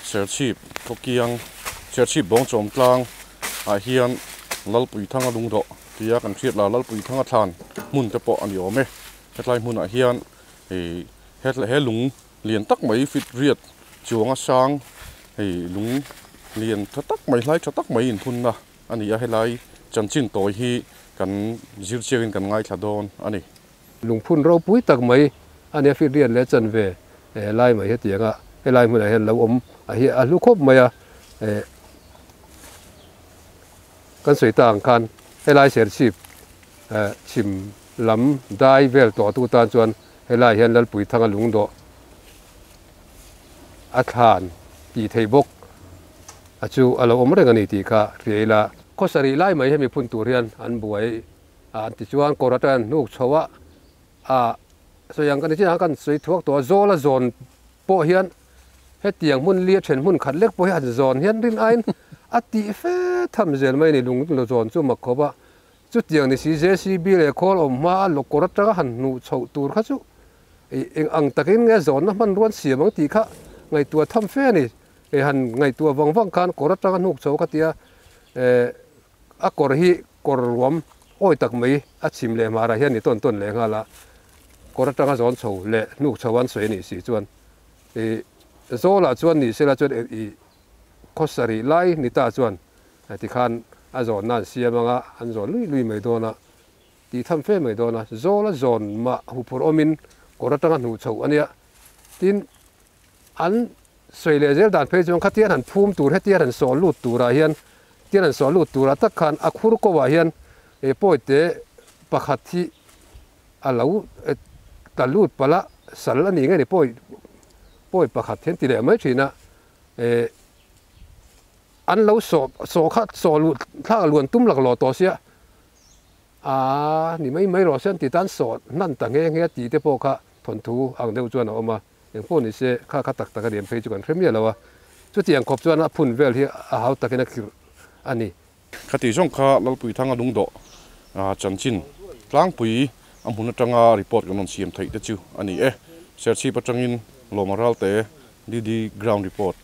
serchip thokiang serchip bong chom tlang a hian lalpui thanga lungdo tia kan thiat la lalpui thanga thlan mun te po ani ome hetlai mun a hian he lung lian tak mai fit riat chuanga sang lung lian thatak mai hlai thatak mai in phun na ani a helai chanchin toy hi kan zirchegin kan ngai thladon ani lungphun ro pui tak mai ania fit riat le chan ve lai mai hetianga helai mun a hen lo om a hi a lu khop mai a kan soi tang khan helai serchip chim lam dai vel to tu tan chuan helai hian lalpui thanga lungdo a thlan ti theibok achu alo om reng ani ti kha riela khosari lai mai hemi phun tur hian an buai an ti chuan koratan nuk chowa soyang kan chi kan soi thuak to zola zon po hian hetiang mun lia then mun khat lek po hian zon hian rin ain ati fe tham zel mai ni lung lo zon chu makhoba chu tiang ni CJCB le khol om ma lo korata han nu chho tur kha chu ang takin nge zon na man ruan siamang ti kha ngai tua tham fe ni han ngai tua wang khan korata nuk chho kha tia a kor hi korwam oi tak mai a chim le mara hian ni ton le ngala korata ga zon chho le nuk chhowan soi ni si chuan zola chuan ni sela chuan khosari lai ni ta chuan ti khan a zon nan siamanga an zon lui mai dona ti tham fe mai dona zola zon ma hu por omin korata ga nu chho ania tin an soile zel dan pe jong khatian han phum tur hetian han sol lut tura hian tian han sol lut tura tak khan akhur ko wa hian poite pakhathi alau talut pala sal ani nge ni poi pakhat hen ti le mai thina an lo so khat so lu thla luan tum lak lo to sia ni mai ro sen ti tan so nan ta nge ti te po kha thon thu ang deu chuan oma eng po ni se kha tak tak riam phei chu kan premier lawa chu tiang khop chuan a phun vel hi a hau takena khir ani khati jong kha lalpui thanga lungdo chanchin tlang pui amhun atanga report kan on siam thei te chu ani serchi patangin lomaral te DD ground report